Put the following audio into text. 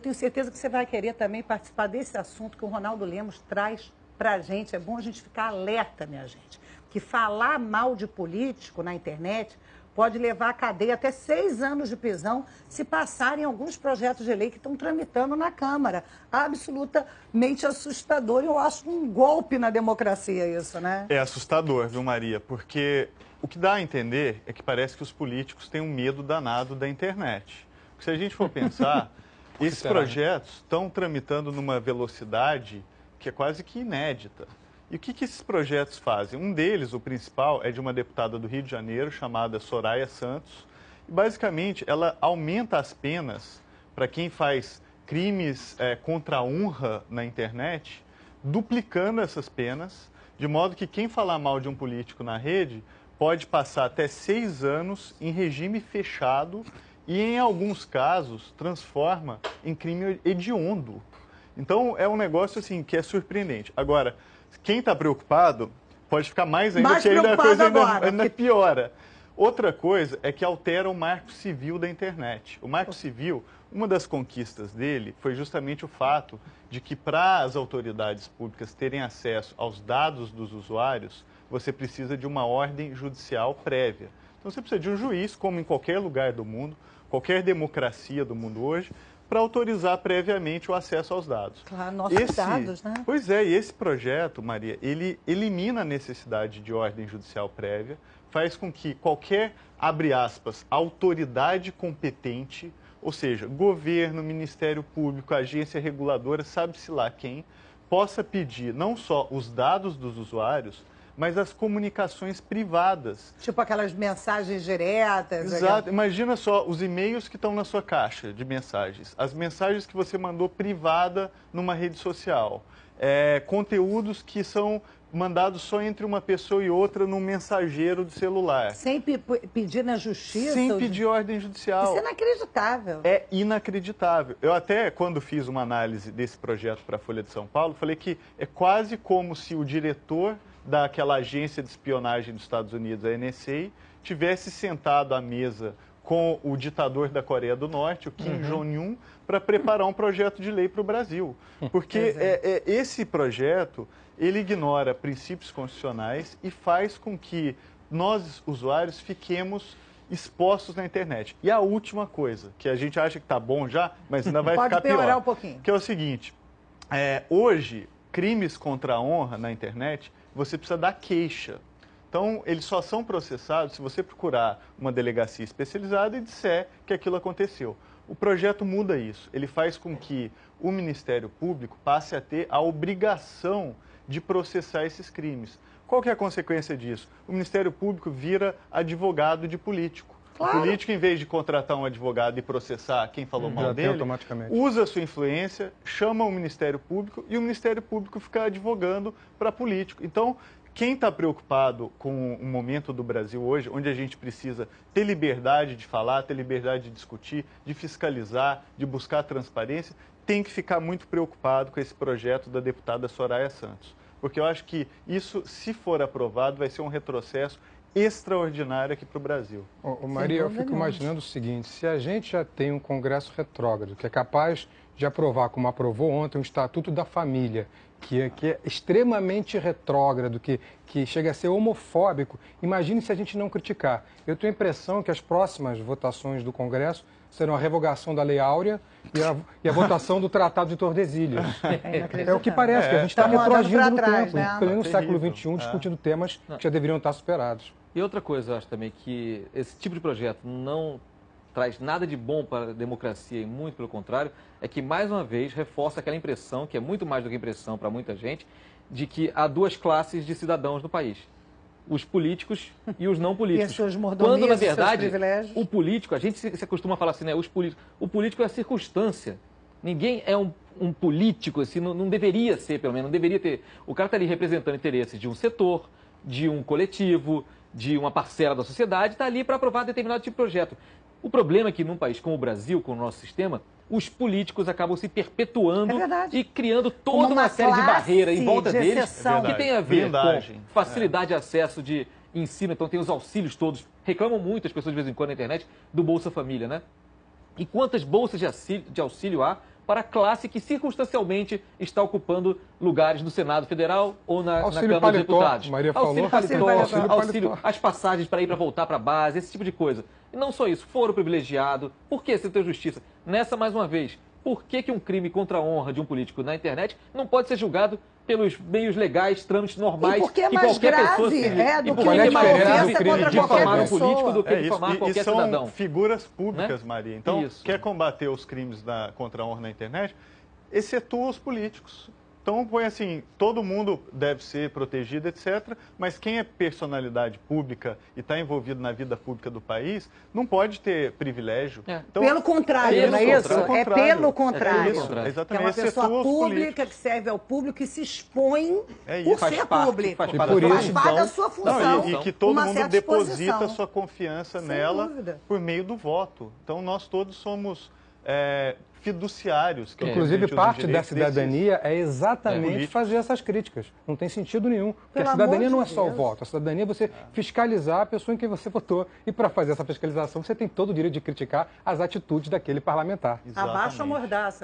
tenho certeza que você vai querer também participar desse assunto que o Ronaldo Lemos traz para a gente. É bom a gente ficar alerta, minha gente, que falar mal de político na internet pode levar à cadeia até 6 anos de prisão se passarem alguns projetos de lei que estão tramitando na Câmara. Absolutamente assustador. Eu acho um golpe na democracia isso, né? É assustador, viu, Maria? Porque o que dá a entender é que parece que os políticos têm um medo danado da internet. Porque se a gente for pensar, esses projetos estão tramitando numa velocidade que é quase que inédita. E o que esses projetos fazem? Um deles, o principal, é de uma deputada do Rio de Janeiro, chamada Soraya Santos. E, basicamente, ela aumenta as penas para quem faz crimes contra a honra na internet, duplicando essas penas, de modo que quem falar mal de um político na rede pode passar até 6 anos em regime fechado e, em alguns casos, transforma em crime hediondo. Então, é um negócio assim que é surpreendente. Agora, quem está preocupado pode ficar mais ainda, porque ainda a coisa ainda piora. Outra coisa é que altera o marco civil da internet. O marco civil, uma das conquistas dele foi justamente o fato de que para as autoridades públicas terem acesso aos dados dos usuários, você precisa de uma ordem judicial prévia. Então você precisa de um juiz, como em qualquer lugar do mundo, qualquer democracia do mundo hoje, para autorizar previamente o acesso aos dados. Claro, nossos dados, né? Pois é, e esse projeto, Maria, ele elimina a necessidade de ordem judicial prévia, faz com que qualquer, abre aspas, autoridade competente, ou seja, governo, Ministério Público, agência reguladora, sabe-se lá quem, possa pedir não só os dados dos usuários, mas as comunicações privadas. Tipo aquelas mensagens diretas. Exato. Imagina só os e-mails que estão na sua caixa de mensagens, as mensagens que você mandou privada numa rede social, conteúdos que são mandados só entre uma pessoa e outra num mensageiro de celular. Sem pedir na justiça? Sem pedir ordem judicial. Isso é inacreditável. É inacreditável. Eu até, quando fiz uma análise desse projeto para a Folha de São Paulo, falei que é quase como se o diretor daquela agência de espionagem dos Estados Unidos, a NSA, tivesse sentado à mesa com o ditador da Coreia do Norte, o Kim Jong-un, para preparar um projeto de lei para o Brasil. Porque esse projeto, ele ignora princípios constitucionais e faz com que nós, usuários, fiquemos expostos na internet. E a última coisa, que a gente acha que está bom já, mas ainda vai ficar pior. Pode piorar um pouquinho. Que é o seguinte, hoje, crimes contra a honra na internet, você precisa dar queixa. Então, eles só são processados se você procurar uma delegacia especializada e disser que aquilo aconteceu. O projeto muda isso. Ele faz com que o Ministério Público passe a ter a obrigação de processar esses crimes. Qual que é a consequência disso? O Ministério Público vira advogado de político. Claro. O político, em vez de contratar um advogado e processar quem falou mal dele, usa a sua influência, chama o Ministério Público e o Ministério Público fica advogando para político. Então, quem está preocupado com o momento do Brasil hoje, onde a gente precisa ter liberdade de falar, ter liberdade de discutir, de fiscalizar, de buscar transparência, tem que ficar muito preocupado com esse projeto da deputada Soraya Santos. Porque eu acho que isso, se for aprovado, vai ser um retrocesso extraordinário aqui para o Brasil. Maria, eu fico imaginando o seguinte, se a gente já tem um Congresso retrógrado, que é capaz de aprovar, como aprovou ontem, o Estatuto da Família, que é extremamente retrógrado, que chega a ser homofóbico, imagine se a gente não criticar. Eu tenho a impressão que as próximas votações do Congresso serão a revogação da Lei Áurea e a votação do Tratado de Tordesilhas. É o que parece, que a gente está retroagindo no tempo, né? no século XXI, discutindo temas que já deveriam estar superados. E outra coisa, eu acho também que esse tipo de projeto não traz nada de bom para a democracia e muito pelo contrário, é que mais uma vez reforça aquela impressão, que é muito mais do que impressão para muita gente, de que há duas classes de cidadãos no país. Os políticos e os não políticos. E as suas mordomias, quando, na verdade, o político, a gente se acostuma a falar assim, né? O político é a circunstância. Ninguém é um político, assim, não deveria ser, pelo menos, não deveria ter. O cara está ali representando interesses de um setor, de um coletivo, de uma parcela da sociedade, está ali para aprovar determinado tipo de projeto. O problema é que num país como o Brasil, com o nosso sistema, os políticos acabam se perpetuando e criando toda uma série de barreiras em volta deles, que tem a ver com facilidade de acesso de ensino, então tem os auxílios todos. Reclamam muito as pessoas de vez em quando na internet do Bolsa Família, né? E quantas bolsas de auxílio há para a classe que circunstancialmente está ocupando lugares no Senado Federal ou na Auxílio Câmara dos paletó, Deputados. Maria falou. Auxílio Auxílio paletó, paletó. auxílio, as passagens para ir para voltar para a base, esse tipo de coisa. E não só isso, foro privilegiado. Por que você tem justiça? Nessa, mais uma vez, por que um crime contra a honra de um político na internet não pode ser julgado pelos meios legais, trâmites normais E porque é que mais qualquer pessoa grave, se... do E que por que é mais uma grave ofensa contra difamar qualquer um político do que É isso, difamar qualquer e são cidadão? figuras públicas, Né? Maria. Então, Isso. quer combater os crimes contra a honra na internet, excetua os políticos. Então, põe assim, todo mundo deve ser protegido, etc., mas quem é personalidade pública e está envolvido na vida pública do país, não pode ter privilégio. É. Então, Pelo contrário, não é isso? É pelo contrário. isso, Que é exatamente. uma pessoa excetua os pública políticos. que serve ao público e se expõe É por isso. Faz ser parte, público. faz parte Faz da parte função. da sua função. Não, e que todo uma mundo certa deposita exposição. sua confiança Sem nela dúvida. por meio do voto. Então, nós todos somos fiduciários. Que Inclusive, a gente usa parte da direitos cidadania é exatamente políticos. fazer essas críticas. Não tem sentido nenhum. Porque Pelo a cidadania amor não é de só o Deus. voto. A cidadania é você fiscalizar a pessoa em quem você votou. E para fazer essa fiscalização, você tem todo o direito de criticar as atitudes daquele parlamentar. Exatamente. Abaixa a mordaça.